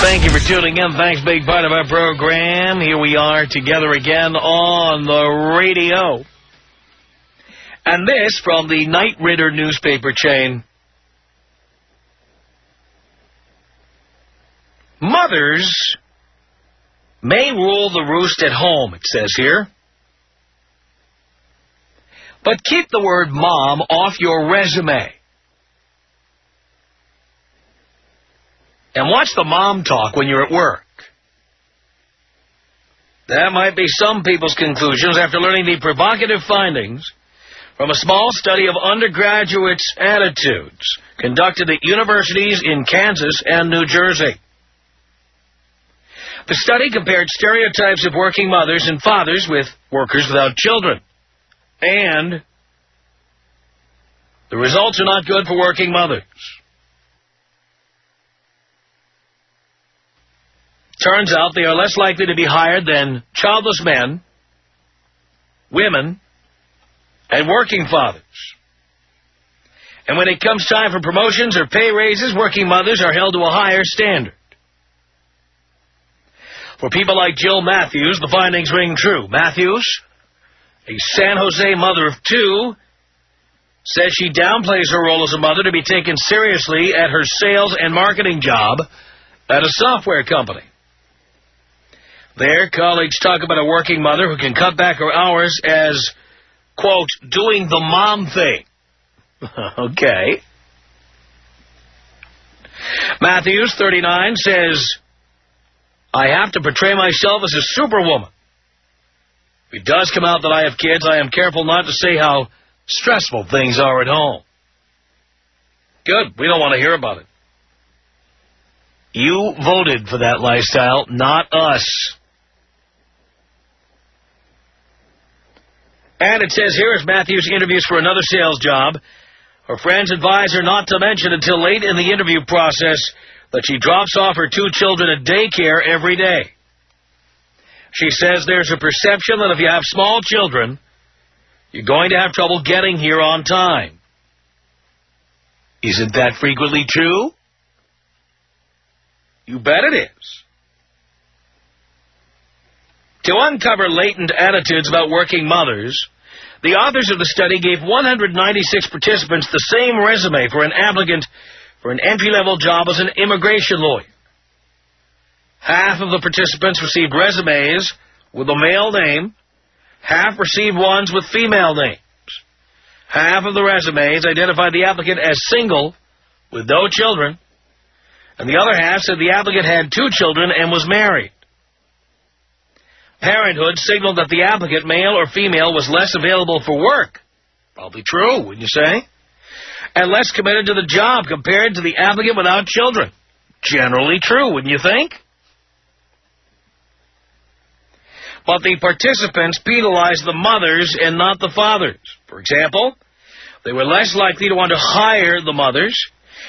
Thank you for tuning in. Thanks, big part of our program. Here we are together again on the radio. And this from the Night Ridder newspaper chain. Mothers may rule the roost at home, it says here. But keep the word mom off your resume. And watch the mom talk when you're at work. That might be some people's conclusions after learning the provocative findings from a small study of undergraduates' attitudes conducted at universities in Kansas and New Jersey. The study compared stereotypes of working mothers and fathers with workers without children. And the results are not good for working mothers. Turns out they are less likely to be hired than childless men, women, and working fathers. And when it comes time for promotions or pay raises, working mothers are held to a higher standard. For people like Jill Matthews, the findings ring true. Matthews, a San Jose mother of two, says she downplays her role as a mother to be taken seriously at her sales and marketing job at a software company. There, colleagues talk about a working mother who can cut back her hours as, quote, doing the mom thing. Okay. Matthews, 39, says, I have to portray myself as a superwoman. If it does come out that I have kids, I am careful not to say how stressful things are at home. Good. We don't want to hear about it. You voted for that lifestyle, not us. And it says here, as Matthews interviews for another sales job, her friends advise her not to mention until late in the interview process that she drops off her two children at daycare every day. She says there's a perception that if you have small children, you're going to have trouble getting here on time. Isn't that frequently true? You bet it is. To uncover latent attitudes about working mothers, the authors of the study gave 196 participants the same resume for an applicant for an entry-level job as an immigration lawyer. Half of the participants received resumes with a male name, half received ones with female names. Half of the resumes identified the applicant as single with no children, and the other half said the applicant had two children and was married. Parenthood signaled that the applicant, male or female, was less available for work. Probably true, wouldn't you say? And less committed to the job compared to the applicant without children. Generally true, wouldn't you think? But the participants penalized the mothers and not the fathers. For example, they were less likely to want to hire the mothers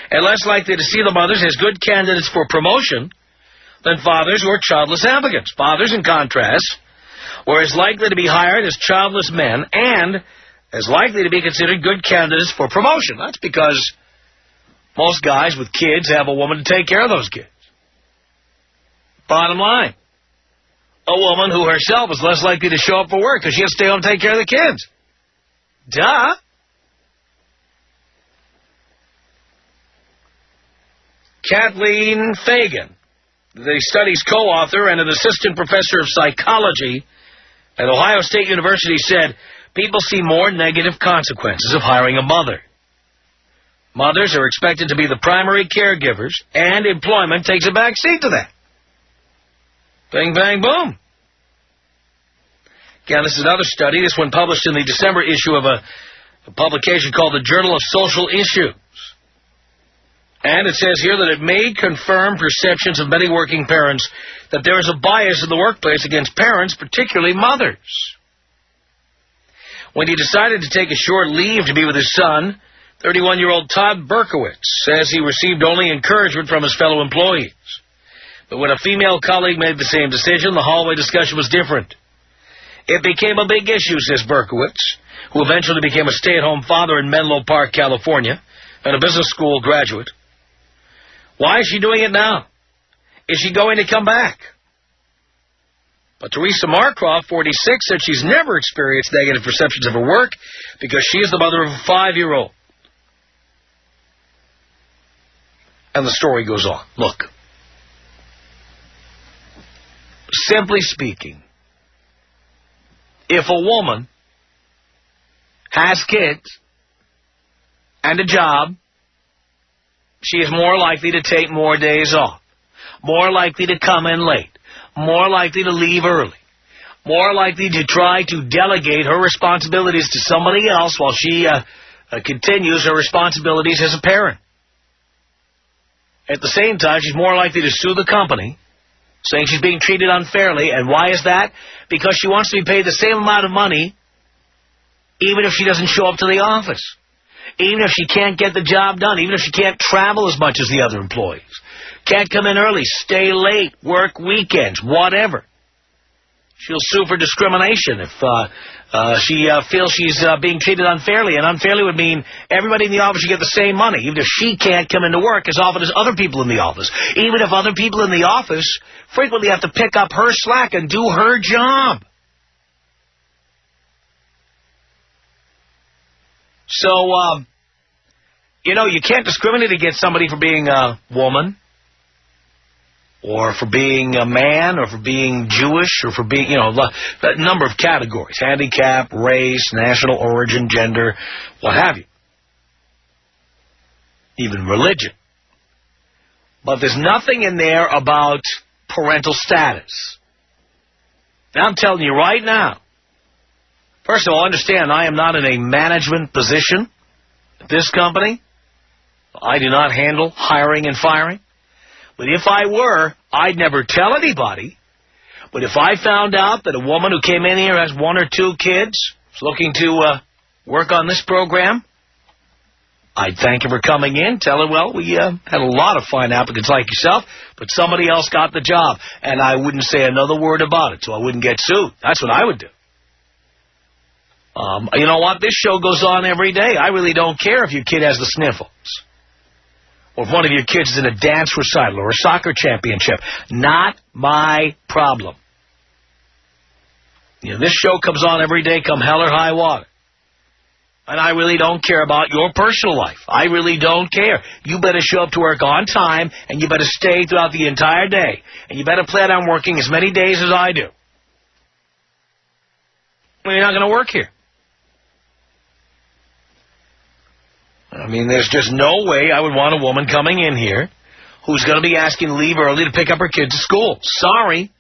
and less likely to see the mothers as good candidates for promotion than fathers or childless applicants. Fathers, in contrast, were as likely to be hired as childless men and as likely to be considered good candidates for promotion. That's because most guys with kids have a woman to take care of those kids. Bottom line, a woman who herself is less likely to show up for work because she has to stay home and take care of the kids. Duh. Kathleen Fagan, the study's co-author and an assistant professor of psychology at Ohio State University, said, people see more negative consequences of hiring a mother. Mothers are expected to be the primary caregivers, and employment takes a back seat to that. Bang, bang, boom. Again, this is another study, this one published in the December issue of a publication called the Journal of Social Issues. And it says here that it may confirm perceptions of many working parents that there is a bias in the workplace against parents, particularly mothers. When he decided to take a short leave to be with his son, 31-year-old Todd Berkowitz says he received only encouragement from his fellow employees. But when a female colleague made the same decision, the hallway discussion was different. It became a big issue, says Berkowitz, who eventually became a stay-at-home father in Menlo Park, California, and a business school graduate. Why is she doing it now? is she going to come back? But Teresa Marcroft, 46, said she's never experienced negative perceptions of her work because she is the mother of a 5-year-old. And the story goes on. Look. Simply speaking, if a woman has kids and a job, she is more likely to take more days off, more likely to come in late, more likely to leave early, more likely to try to delegate her responsibilities to somebody else while she continues her responsibilities as a parent. At the same time, she's more likely to sue the company, saying she's being treated unfairly. And why is that? Because she wants to be paid the same amount of money even if she doesn't show up to the office, even if she can't get the job done, even if she can't travel as much as the other employees, can't come in early, stay late, work weekends, whatever. She'll sue for discrimination if she feels she's being treated unfairly. And unfairly would mean everybody in the office should get the same money, even if she can't come into work as often as other people in the office, even if other people in the office frequently have to pick up her slack and do her job. So, you can't discriminate against somebody for being a woman, or for being a man, or for being Jewish, or for being, a number of categories: handicap, race, national origin, gender, what have you. Even religion. But there's nothing in there about parental status. Now, I'm telling you right now, first of all, understand I am not in a management position at this company. I do not handle hiring and firing. But if I were, I'd never tell anybody. But if I found out that a woman who came in here has 1 or 2 kids, is looking to work on this program, I'd thank her for coming in, tell her, well, we had a lot of fine applicants like yourself, but somebody else got the job. And I wouldn't say another word about it, so I wouldn't get sued. That's what I would do. You know what? This show goes on every day. I really don't care if your kid has the sniffles, or if one of your kids is in a dance recital or a soccer championship. Not my problem. This show comes on every day, come hell or high water. And I really don't care about your personal life. I really don't care. You better show up to work on time, and you better stay throughout the entire day. And you better plan on working as many days as I do. Well, you're not going to work here. I mean, there's just no way I would want a woman coming in here who's going to be asking to leave early to pick up her kids at school. Sorry.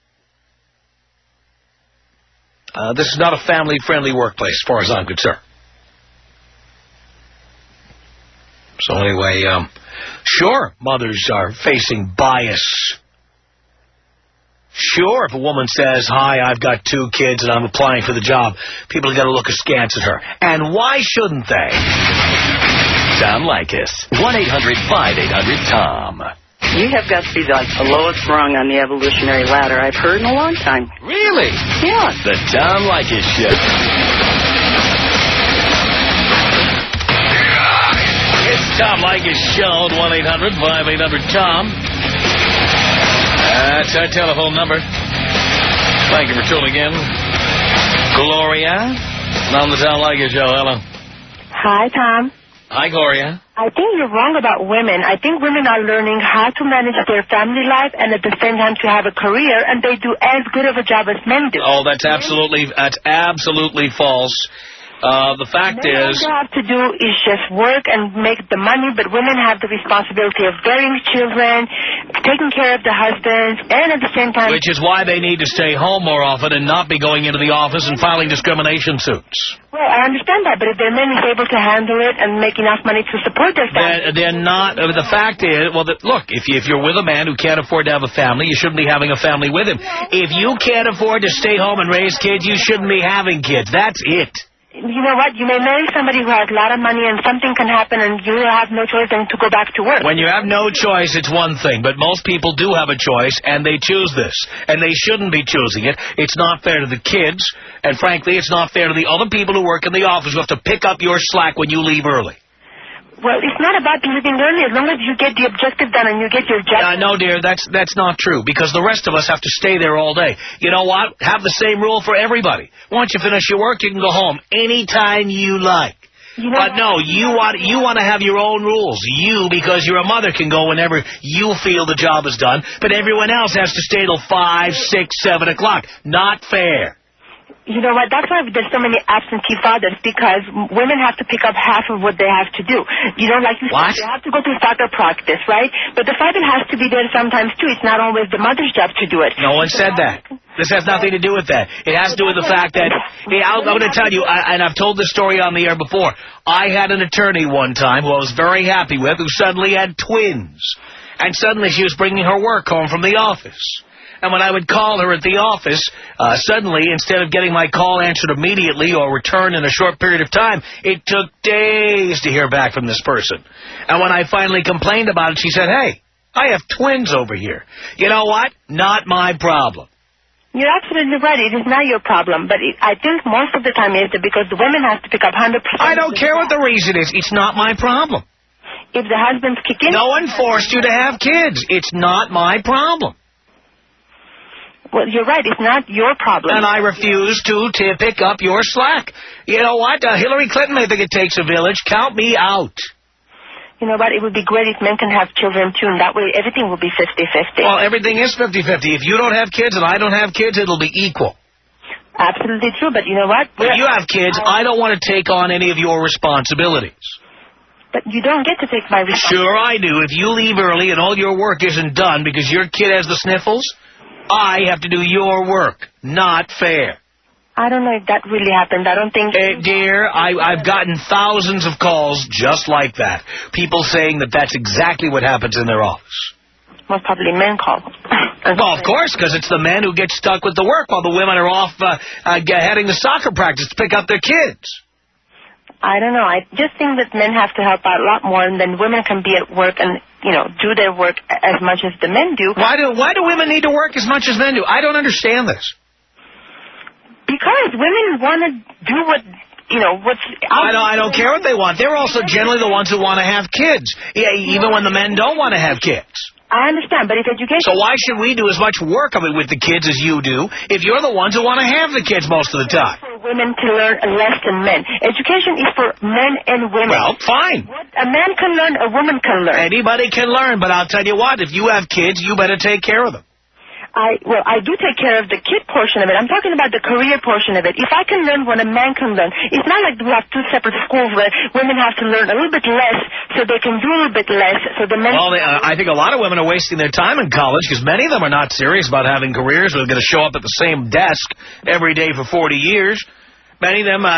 This is not a family-friendly workplace as far as I'm concerned. So anyway, sure, mothers are facing bias. Sure, if a woman says, hi, I've got 2 kids and I'm applying for the job, people are going to look askance at her. And why shouldn't they? Tom Leykis. 1-800-5800-TOM. You have got to be like the lowest rung on the evolutionary ladder I've heard in a long time. Really? Yeah. The Tom Leykis Show. It's Tom Leykis Show at 1-800-5800-TOM. That's our telephone number. Thank you for tuning in. Gloria on the Tom Leykis Show. Hello. Hi, Tom. Hi, Gloria. I think you're wrong about women. I think women are learning how to manage their family life and at the same time to have a career, and they do as good of a job as men do. Oh, that's absolutely false. The fact is, all they have to do is just work and make the money, but women have the responsibility of bearing children, taking care of the husbands, and at the same time... Which is why they need to stay home more often and not be going into the office and filing discrimination suits. Well, I understand that, but if their man is able to handle it and make enough money to support their family... They're not... The fact is, look, if you're with a man who can't afford to have a family, you shouldn't be having a family with him. If you can't afford to stay home and raise kids, you shouldn't be having kids. That's it. You know what? You may marry somebody who has a lot of money and something can happen and you have no choice than to go back to work. When you have no choice, it's one thing. But most people do have a choice, and they choose this. And they shouldn't be choosing it. It's not fair to the kids. And frankly, it's not fair to the other people who work in the office who have to pick up your slack when you leave early. Well, it's not about leaving early as long as you get the objective done and you get your job. No, dear, that's not true, because the rest of us have to stay there all day. You know what? Have the same rule for everybody. Once you finish your work, you can go home anytime you like. But no, you want to have your own rules. You, because you're a mother, can go whenever you feel the job is done, but everyone else has to stay till 5, 6, 7 o'clock. Not fair. You know what? That's why there's so many absentee fathers, because women have to pick up half of what they have to do. You know, like you said, they have to go to soccer practice, right? But the father has to be there sometimes, too. It's not always the mother's job to do it. No one said that. This has nothing to do with that. It has to do with the fact that, I'm going to tell you, and I've told this story on the air before, I had an attorney one time who I was very happy with who suddenly had twins. And suddenly she was bringing her work home from the office. And when I would call her at the office, suddenly, instead of getting my call answered immediately or returned in a short period of time, it took days to hear back from this person. And when I finally complained about it, she said, hey, I have twins over here. You know what? Not my problem. You're absolutely right. It is not your problem. But I think most of the time it is because the women have to pick up 100%. I don't care what the reason is. It's not my problem. If the husbands kick in... No one forced you to have kids. It's not my problem. Well, you're right. It's not your problem. And I refuse to pick up your slack. You know what? Hillary Clinton may think it takes a village. Count me out. You know what? It would be great if men can have children, too, and that way everything will be 50-50. Well, everything is 50-50. If you don't have kids and I don't have kids, it'll be equal. Absolutely true, but you know what? If you have kids, I don't want to take on any of your responsibilities. But you don't get to take my responsibility. Sure I do. If you leave early and all your work isn't done because your kid has the sniffles, I have to do your work. Not fair. I don't know if that really happened. I don't think... dear, I've gotten thousands of calls just like that. People saying that that's exactly what happens in their office. Most probably men call. Well, of course, because it's the men who get stuck with the work while the women are off heading to soccer practice to pick up their kids. I don't know. I just think that men have to help out a lot more, and then women can be at work and, you know, do their work as much as the men do. Why do women need to work as much as men do? I don't understand this. Because women want to do what, you know, what's... I don't care what they want. They're also generally the ones who want to have kids, even when the men don't want to have kids. I understand, but if education... So why should we do as much work of it with the kids as you do if you're the ones who want to have the kids most of the time? For women to learn less than men. Education is for men and women. Well, fine. What a man can learn, a woman can learn. Anybody can learn, but I'll tell you what, if you have kids, you better take care of them. I do take care of the kid portion of it. I'm talking about the career portion of it. If I can learn what a man can learn, it's not like we have two separate schools where women have to learn a little bit less so they can do a little bit less. So the men... Well, I think a lot of women are wasting their time in college because many of them are not serious about having careers where they're going to show up at the same desk every day for 40 years. Many of them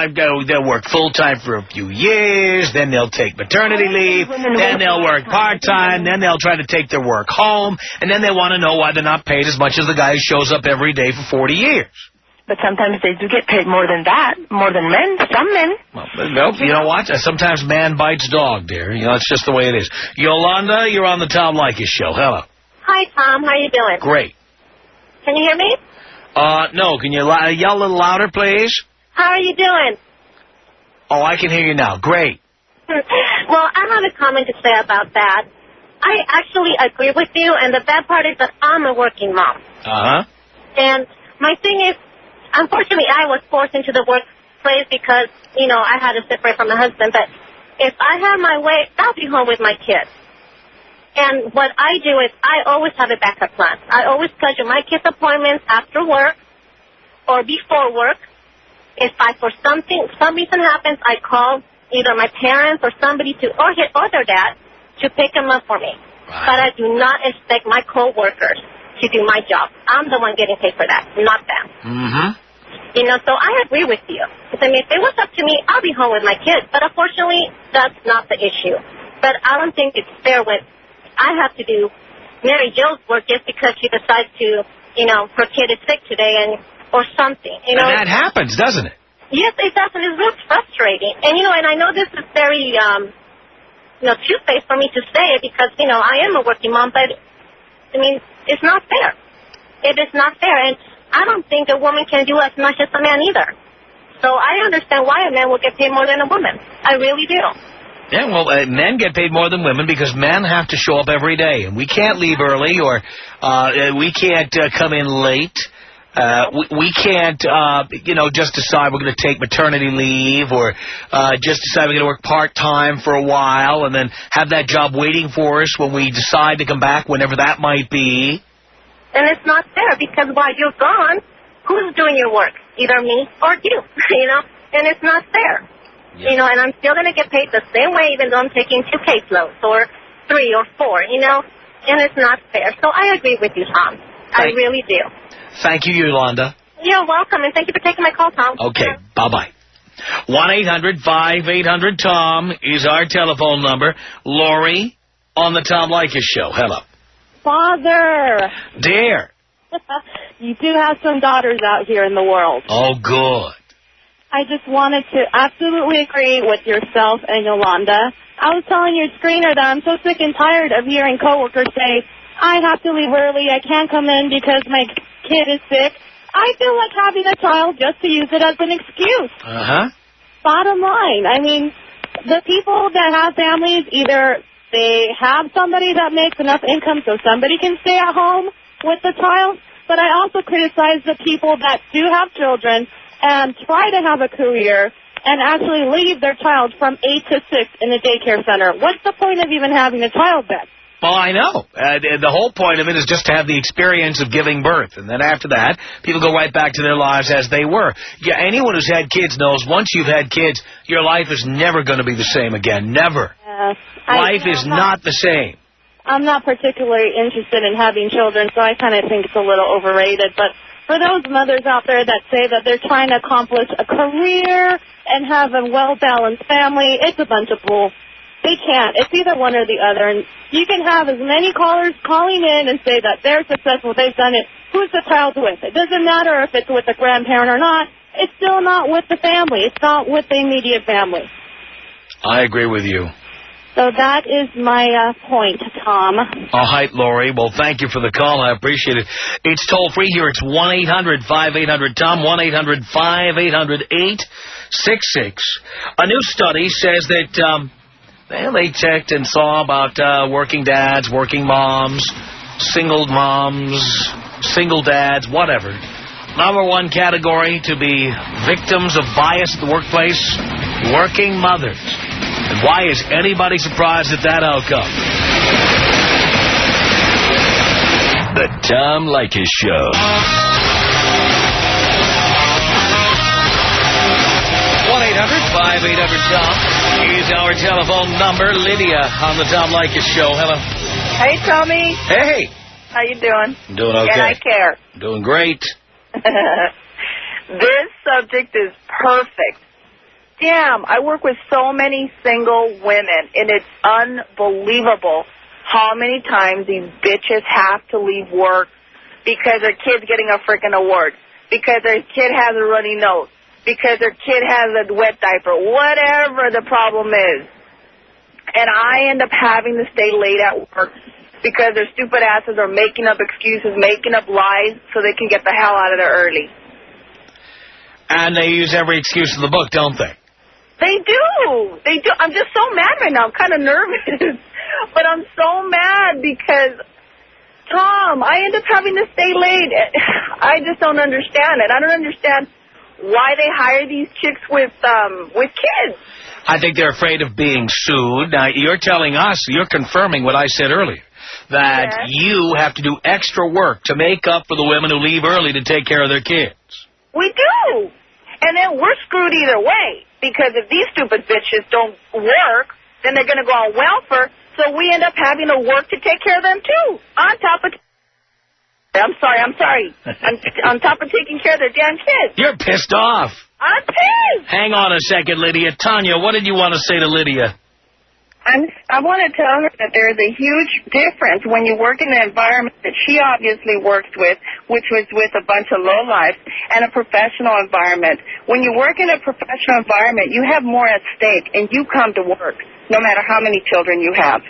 they'll work full-time for a few years, then they'll take maternity leave, then they'll work part-time, then they'll try to take their work home, and then they want to know why they're not paid as much as the guy who shows up every day for 40 years. But sometimes they do get paid more than that, more than men, some men. Well, nope, you know what? Sometimes man bites dog, dear. You know, it's just the way it is. Yolanda, you're on the Tom Leykis Show. Hello. Hi, Tom. How you doing? Great. Can you hear me? No. Can you yell a little louder, please? How are you doing? Oh, I can hear you now. Great. Well, I have a comment to say about that. I actually agree with you, and the bad part is that I'm a working mom. Uh-huh. And my thing is, unfortunately, I was forced into the workplace because, you know, I had to separate from my husband. But if I had my way, I'll be home with my kids. And what I do is I always have a backup plan. I always schedule my kids' appointments after work or before work. If for some reason happens, I call either my parents or somebody or their dad to pick them up for me. Right. But I do not expect my co-workers to do my job. I'm the one getting paid for that, not them. Mm-hmm. You know, so I agree with you. Because, I mean, if it was up to me, I'll be home with my kids. But unfortunately, that's not the issue. But I don't think it's fair when I have to do Mary Jo's work just because she decides to, you know, her kid is sick today or something. You know, and that happens, doesn't it? Yes, it does, and it's really frustrating. And, you know, and I know this is very, you know, two-faced for me to say it because, you know, I am a working mom, but, I mean, it's not fair. It is not fair, and I don't think a woman can do as much as a man either. So I understand why a man will get paid more than a woman. I really do. Yeah, well, men get paid more than women because men have to show up every day. And we can't leave early or we can't come in late. We can't, just decide we're going to take maternity leave or just decide we're going to work part-time for a while and then have that job waiting for us when we decide to come back, whenever that might be. And it's not fair because while you're gone, who's doing your work? Either me or you, and it's not fair. Yeah. And I'm still going to get paid the same way even though I'm taking 2 caseloads or 3 or 4, and it's not fair. So I agree with you, Tom. I really do. Thank you, Yolanda. You're welcome, and thank you for taking my call, Tom. Okay, bye-bye. 1-800-5800-TOM is our telephone number. Lori on the Tom Leykis Show. Hello. Father. Dear. You do have some daughters out here in the world. Oh, good. I just wanted to absolutely agree with yourself and Yolanda. I was telling your screener that I'm so sick and tired of hearing coworkers say, I have to leave early, I can't come in because my kid is sick. I feel like having a child just to use it as an excuse. Bottom line, the people that have families, either they have somebody that makes enough income so somebody can stay at home with the child, but I also criticize the people that do have children and try to have a career and actually leave their child from 8 to 6 in a daycare center. What's the point of even having a child then? Well, I know. The whole point of it is just to have the experience of giving birth. And then after that, people go right back to their lives as they were. Yeah, anyone who's had kids knows once you've had kids, your life is never going to be the same again. Never. Life is not the same. I'm not particularly interested in having children, so I kind of think it's a little overrated. But for those mothers out there that say that they're trying to accomplish a career and have a well-balanced family, it's a bunch of bull. They can't. It's either one or the other. And you can have as many callers calling in and say that they're successful, they've done it. Who's the child with? It doesn't matter if it's with a grandparent or not. It's still not with the family. It's not with the immediate family. I agree with you. So that is my point, Tom. All right, Lori. Well, thank you for the call. I appreciate it. It's toll-free here. It's 1-800-5800-TOM, 1-800-5800-866. A new study says that... they checked and saw about working dads, working moms, single dads, whatever. Number 1 category to be victims of bias at the workplace, working mothers. And why is anybody surprised at that outcome? The Tom Leykis Show. 1-800-5800-TOM is our telephone number. Lydia on the Tom Leykis Show. Hello. Hey, Tommy. Hey. How you doing? Doing okay. And I care. Doing great. This subject is perfect. Damn, I work with so many single women, and it's unbelievable how many times these bitches have to leave work because their kid's getting a freaking award, because their kid has a runny nose, because their kid has a wet diaper, whatever the problem is. And I end up having to stay late at work because their stupid asses are making up excuses, making up lies so they can get the hell out of there early. And they use every excuse in the book, don't they? They do. They do. I'm just so mad right now. I'm kind of nervous. But I'm so mad because, Tom, I end up having to stay late. I just don't understand it. I don't understand why they hire these chicks with kids. I think they're afraid of being sued. Now, you're telling us, you're confirming what I said earlier, that you have to do extra work to make up for the women who leave early to take care of their kids. We do. And then we're screwed either way, because if these stupid bitches don't work, then they're going to go on welfare, so we end up having to work to take care of them, too, on top of... I'm sorry. On top of taking care of their damn kids. You're pissed off. I'm pissed. Hang on a second, Lydia. Tanya, what did you want to say to Lydia? I want to tell her that there's a huge difference when you work in the environment that she obviously works with, which was with a bunch of lowlifes, and a professional environment. When you work in a professional environment, you have more at stake, and you come to work, no matter how many children you have.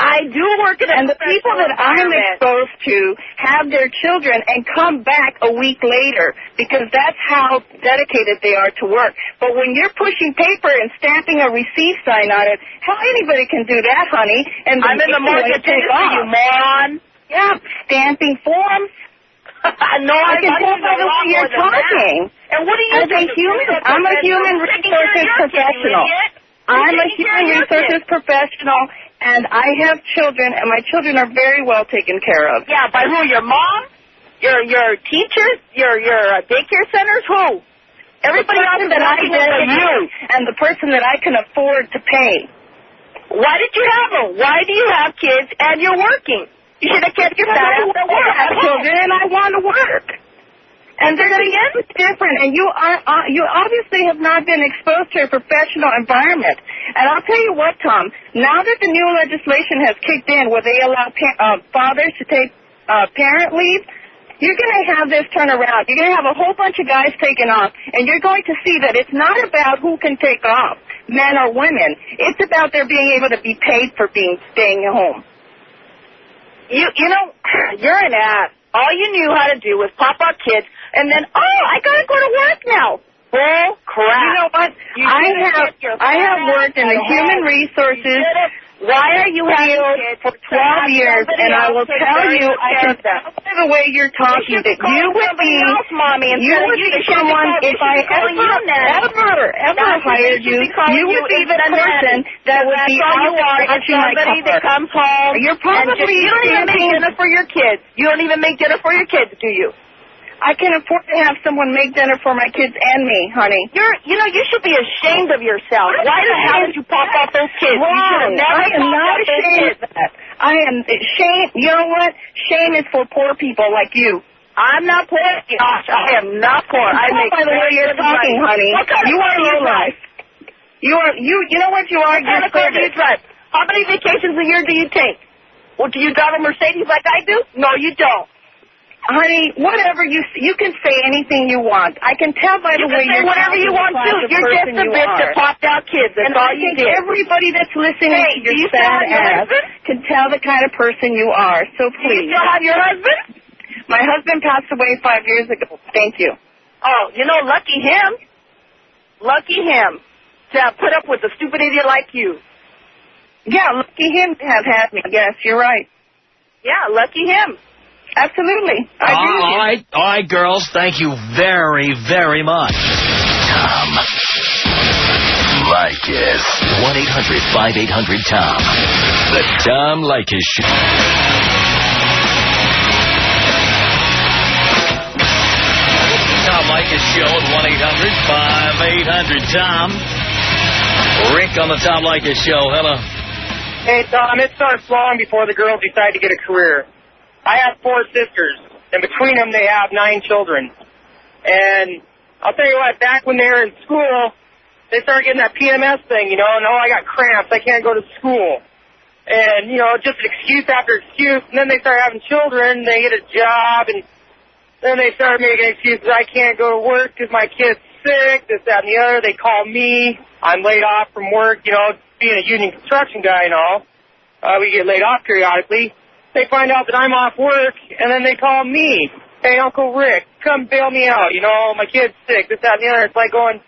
I do work in a and the people that I'm exposed to have their children and come back a week later because that's how dedicated they are to work. But when you're pushing paper and stamping a receipt sign on it, how anybody can do that, honey? And I'm in the market take off. You moron. Yeah, stamping forms. No, I can tell by the way you're talking. And what do you think? I'm a human resources professional. I'm a human resources professional, and I have children, and my children are very well taken care of. Yeah, by who? Your mom? Your teachers? Your daycare centers? Who? Everybody else that I know you, and the person that I can afford to pay. Why did you have them? Why do you have kids and you're working? You should have kept your fat ass at work. I have children, and I want to work. And they're different, and you obviously have not been exposed to a professional environment. And I'll tell you what, Tom, now that the new legislation has kicked in where they allow fathers to take parent leave, you're going to have this turn around. You're going to have a whole bunch of guys taking off, and you're going to see that it's not about who can take off, men or women. It's about their being able to be paid for staying at home. You know, you're an ass. All you knew how to do was pop out kids, and then, I gotta go to work now. Bull crap. You know what? I have worked in the human resources. Why are you having kids for 12 years? And I will tell you, I can tell by the way you're talking that you would be someone, if I ever hired you, you would be the person that would be somebody that comes home. You're probably you don't even make dinner for your kids. You don't even make dinner for your kids, do you? I can afford to have someone make dinner for my kids and me, honey. You should be ashamed of yourself. Why the hell did you pop off those kids? Wrong. I am not ashamed of that. I am ashamed. You know what? Shame is for poor people like you. I'm not poor. Gosh, I am not poor. I make by the way you're talking, honey. You are low life. You know what you are? What kind of car do you drive? How many vacations a year do you take? Well, do you drive a Mercedes like I do? No, you don't. Honey, whatever you can say anything you want. I can tell by the way you're whatever you want to. You're just a bitch that popped out kids. That's all you did. Everybody that's listening to your sad ass can tell the kind of person you are. So please. Do you still have your husband? My husband passed away 5 years ago. Thank you. Oh, lucky him. Lucky him to have put up with a stupid idiot like you. Yeah, lucky him to have had me. Yes, you're right. Yeah, lucky him. Absolutely. All right, girls. Thank you very, very much. Tom Leykis. 1-800-5800-TOM. The Tom Leykis Show. Tom Leykis Show at 1-800-5800-TOM. Rick on the Tom Leykis Show. Hello. Hey, Tom. It starts long before the girls decide to get a career. I have 4 sisters, and between them they have 9 children. And I'll tell you what, back when they were in school, they started getting that PMS thing, and I got cramps, I can't go to school. And, just excuse after excuse, and then they start having children, they get a job, and then they start making excuses, I can't go to work because my kid's sick, this, that, and the other. They call me, I'm laid off from work, being a union construction guy and all. We get laid off periodically. They find out that I'm off work, and then they call me. Hey, Uncle Rick, come bail me out. My kid's sick, this, that, and the other. It's like going,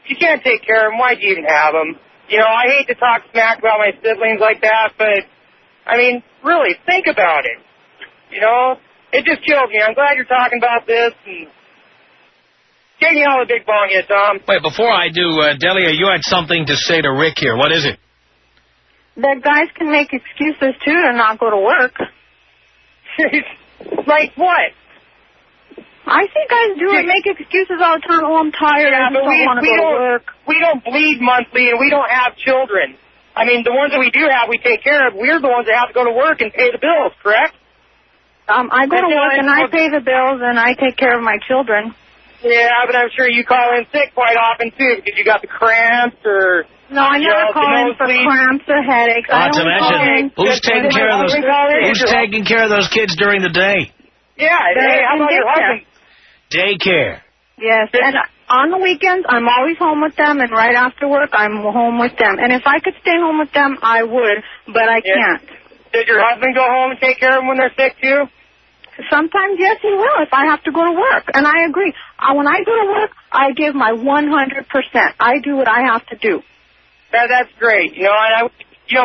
you can't take care of him. Why'd you even have him? I hate to talk smack about my siblings like that, but, really, think about it. It just kills me. I'm glad you're talking about this. And take me out of the big bong yet, Tom. Wait, before I do, Delia, you had something to say to Rick here. What is it? That guys can make excuses, too, to not go to work. Like what? I think guys do it, make excuses all the time. Oh, I'm tired. I don't want to go to work. We don't bleed monthly, and we don't have children. The ones that we do have, we take care of. We're the ones that have to go to work and pay the bills, correct? I go to work, and I pay the bills, and I take care of my children. Yeah, but I'm sure you call in sick quite often, too, because you got the cramps or... No, I never call in for cramps or headaches. Not to mention, who's taking care of those kids during the day? Yeah, how about your husband? Daycare. Yes, and on the weekends, I'm always home with them, and right after work, I'm home with them. And if I could stay home with them, I would, but I can't. Does your husband go home and take care of them when they're sick, too? Sometimes, yes, he will if I have to go to work. And I agree. When I go to work, I give my 100%. I do what I have to do. That's great. You know,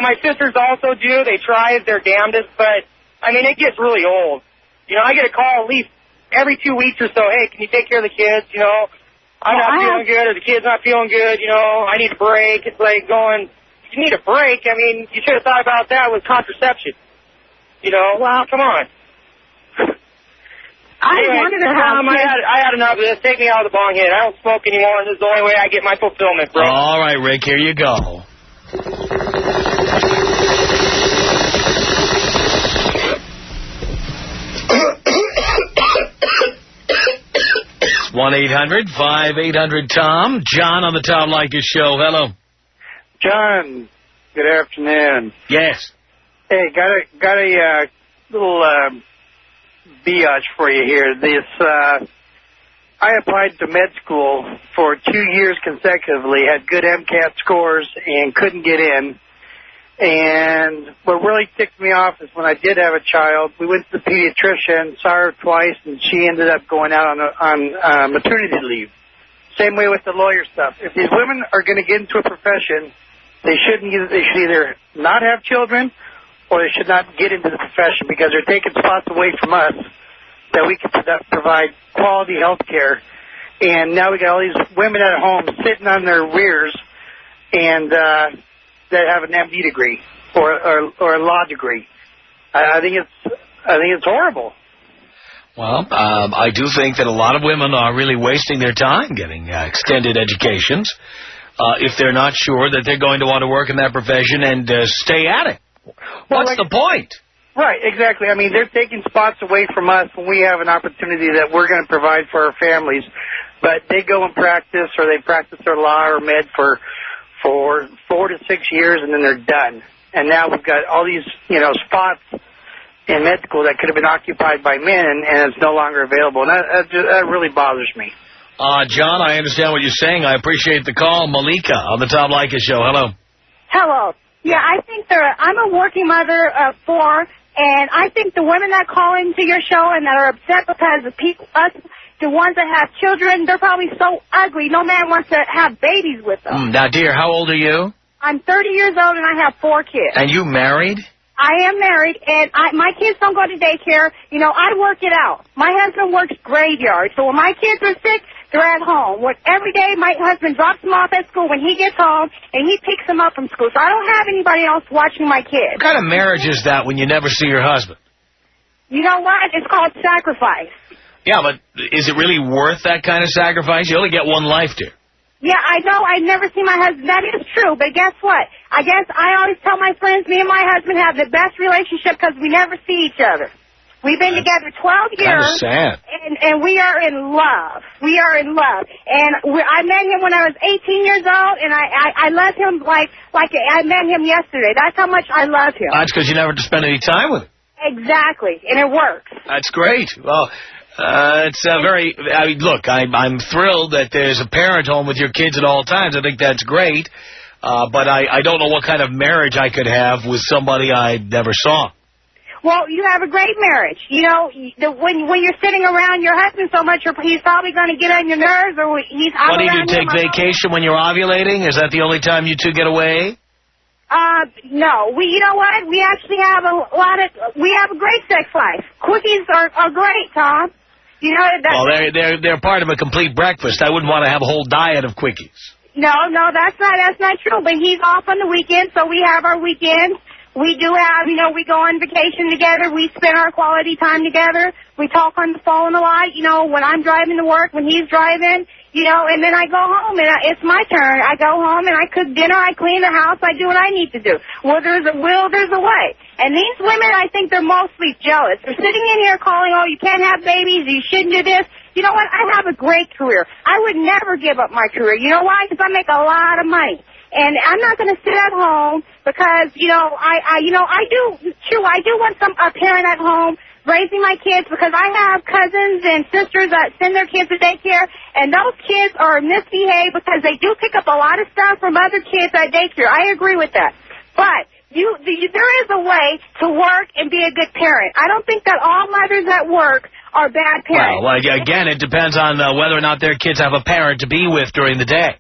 my sisters also do. They try their damnedest, but, I mean, it gets really old. You know, I get a call at least every 2 weeks or so. Hey, can you take care of the kids? You know, I'm not feeling good, or the kid's not feeling good. You know, I need a break. It's like going, you need a break. I mean, you should have thought about that with contraception. You know, well, come on. I had enough of this. Take me out of the bong hit. I don't smoke anymore, and this is the only way I get my fulfillment, bro. All right, Rick, here you go. 1-800-5800-TOM. John on the Tom Leykis Show. Hello. John, good afternoon. Yes. Hey, got a little biatch for you here. I applied to med school for 2 years consecutively, had good MCAT scores, and couldn't get in. And what really ticked me off is when I did have a child, we went to the pediatrician, saw her twice, and she ended up going out on maternity leave. Same way with the lawyer stuff. If these women are going to get into a profession, they should either not have children or they should not get into the profession, because they're taking spots away from us that we can provide quality health care. And now we got all these women at home sitting on their rears and that have an MD degree or a law degree. I think it's horrible. Well, I do think that a lot of women are really wasting their time getting extended educations if they're not sure that they're going to want to work in that profession and stay at it. What's the point? Right, exactly. I mean, they're taking spots away from us when we have an opportunity that we're going to provide for our families. But they go and practice, or they practice their law or med for 4 to 6 years, and then they're done. And now we've got all these, spots in med school that could have been occupied by men, and it's no longer available. And that really bothers me. John, I understand what you're saying. I appreciate the call. Malika on the Tom Leykis Show. Hello. Hello. Yeah, I think I'm a working mother of 4, and I think the women that call into your show and that are upset because the ones that have children, they're probably so ugly. No man wants to have babies with them. Now, dear, how old are you? I'm 30 years old, and I have 4 kids. And you married? I am married, and my kids don't go to daycare. I work it out. My husband works graveyard, so when my kids are sick, they're at home. Every day, my husband drops them off at school when he gets home, and he picks them up from school. So I don't have anybody else watching my kids. What kind of marriage is that when you never see your husband? You know what? It's called sacrifice. Yeah, but is it really worth that kind of sacrifice? You only get one life, dear. Yeah, I know. I never see my husband. That is true. But guess what? I always tell my friends, me and my husband have the best relationship because we never see each other. We've been together 12 years. Kind of sad. And we are in love. We are in love. And I met him when I was 18 years old, and I love him like I met him yesterday. That's how much I love him. That's because you never have to spend any time with him. Exactly. And it works. That's great. Well, it's very... look, I'm thrilled that there's a parent home with your kids at all times. I think that's great. But I don't know what kind of marriage I could have with somebody I never saw. Well, you have a great marriage. When you're sitting around your husband so much, he's probably going to get on your nerves, or he's out. What do you do, take vacation when you're ovulating? Is that the only time you two get away? No. You know what? We actually have we have a great sex life. Quickies are great, Tom. Well, they're part of a complete breakfast. I wouldn't want to have a whole diet of quickies. No, that's not true. But he's off on the weekends, so we have our weekends. We do have, we go on vacation together. We spend our quality time together. We talk on the phone a lot, when I'm driving to work, when he's driving, and then I go home, and it's my turn. I go home, and I cook dinner, I clean the house, I do what I need to do. Where there's a will, there's a way. And these women, I think they're mostly jealous. They're sitting in here calling, oh, you can't have babies, you shouldn't do this. You know what? I have a great career. I would never give up my career. You know why? Because I make a lot of money. And I'm not going to sit at home because, I do want a parent at home raising my kids, because I have cousins and sisters that send their kids to daycare, and those kids are misbehaved because they do pick up a lot of stuff from other kids at daycare. I agree with that. But there is a way to work and be a good parent. I don't think that all mothers at work are bad parents. Well, again, it depends on whether or not their kids have a parent to be with during the day.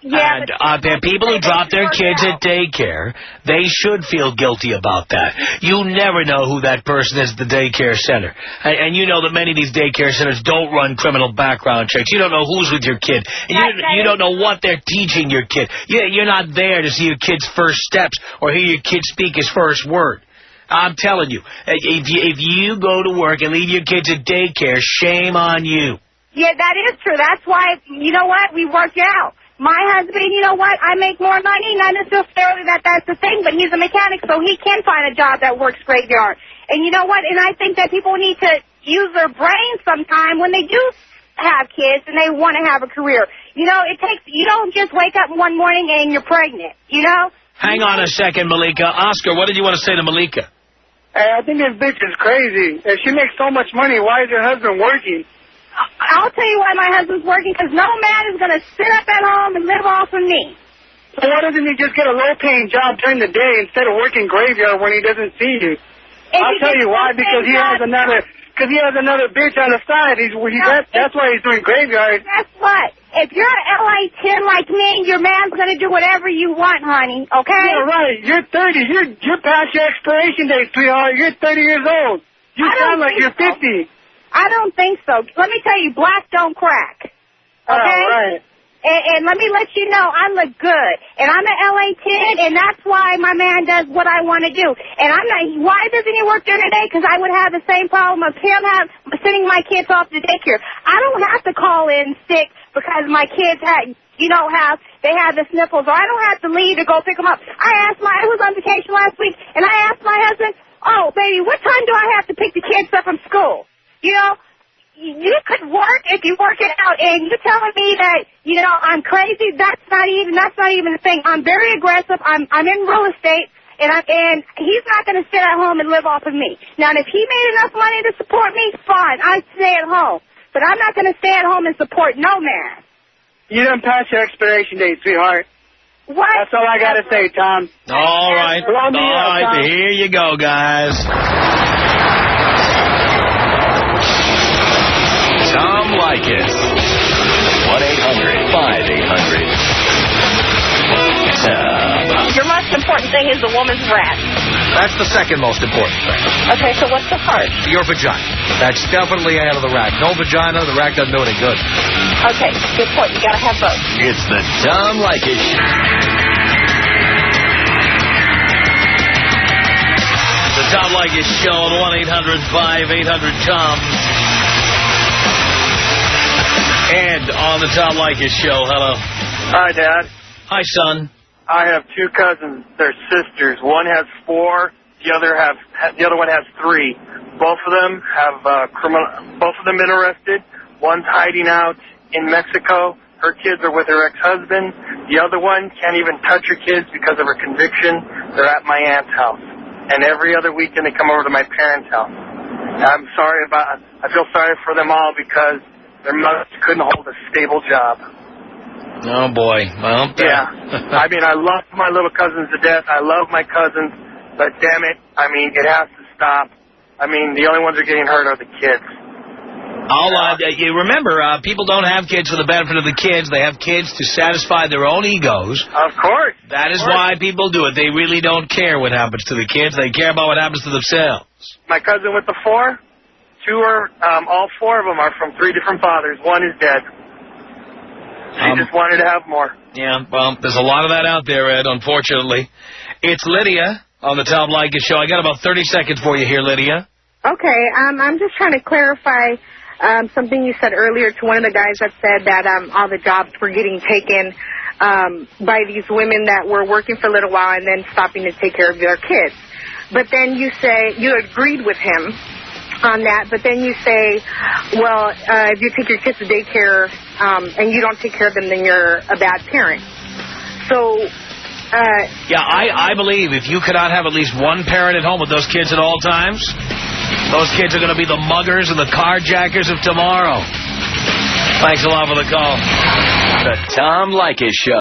Yeah, and people who drop their kids at daycare, they should feel guilty about that. You never know who that person is at the daycare center. And you know that many of these daycare centers don't run criminal background checks. You don't know who's with your kid. And you don't know what they're teaching your kid. You're not there to see your kid's first steps or hear your kid speak his first word. I'm telling you, if you go to work and leave your kids at daycare, shame on you. Yeah, that is true. That's why, you know what, we work out. My husband, you know what, I make more money, not necessarily that's the thing, but he's a mechanic, so he can find a job that works graveyard. And you know what, and I think that people need to use their brains sometime when they do have kids and they want to have a career. You know, you don't just wake up one morning and you're pregnant, you know? Hang on a second, Malika. Oscar, what did you want to say to Malika? Hey, I think this bitch is crazy. If she makes so much money, why is her husband working? I'll tell you why my husband's working, because no man is going to sit up at home and live off of me. So why doesn't he just get a low-paying job during the day instead of working graveyard when he doesn't see you? I'll tell you why, because he has another bitch on the side. That's why he's doing graveyard. Guess what? If you're an LA 10 like me, your man's going to do whatever you want, honey, okay? Yeah, right. You're 30. You're past your expiration date, sweetheart. You're 30 years old. You sound like you're 50. I don't think so. Let me tell you, black don't crack. Okay? Oh, right. And let me let you know, I look good. And I'm an LA 10, and that's why my man does what I want to do. And why doesn't he work during the day? Because I would have the same problem of him sending my kids off to daycare. I don't have to call in sick because my kids have the sniffles, or I don't have to leave to go pick them up. I was on vacation last week, and I asked my husband, oh, baby, what time do I have to pick the kids up from school? You know, you could work if you work it out, and you're telling me that, you know, I'm crazy. That's not even the thing. I'm very aggressive. I'm in real estate, and he's not going to sit at home and live off of me. Now, if he made enough money to support me, fine, I'd stay at home. But I'm not going to stay at home and support no man. You done passed your expiration date, sweetheart. What? That's all I got to say, Tom. All right. Blow me up, Tom. Here you go, guys. Tom Leykis. 1-800-5800-TOM. Your most important thing is the woman's rat. That's the second most important thing. Okay, so what's the first? Your vagina. That's definitely ahead of the rack. No vagina, the rack doesn't do any good. Okay, good point. You got to have both. It's the Tom Leykis Show. The Tom Leykis Show on 1-800-5800-TOM. And on the Tom Leykis Show, hello. Hi, Dad. Hi, son. I have two cousins. They're sisters. One has 4. The other one has 3. Both of them have both of them been arrested. One's hiding out in Mexico. Her kids are with her ex-husband. The other one can't even touch her kids because of her conviction. They're at my aunt's house. And every other weekend they come over to my parents' house. I feel sorry for them all because their mothers couldn't hold a stable job. Oh, boy. Well, yeah. I mean, I love my little cousins to death. I love my cousins. But, damn it, I mean, it has to stop. I mean, the only ones that are getting hurt are the kids. You remember, people don't have kids for the benefit of the kids. They have kids to satisfy their own egos. Of course. That is why people do it. They really don't care what happens to the kids. They care about what happens to themselves. My cousin with the 4, all 4 of them are from 3 different fathers. One is dead. She just wanted to have more. Yeah, well, there's a lot of that out there, Ed, unfortunately. It's Lydia on the Tom Leykis Show. I got about 30 seconds for you here, Lydia. Okay, I'm just trying to clarify something you said earlier to one of the guys that said that all the jobs were getting taken by these women that were working for a little while and then stopping to take care of their kids. But then you say you agreed with him on that, but then you say, well, if you take your kids to daycare and you don't take care of them, then you're a bad parent. So... yeah, I believe if you cannot have at least one parent at home with those kids at all times, those kids are going to be the muggers and the carjackers of tomorrow. Thanks a lot for the call. The Tom Leykis Show.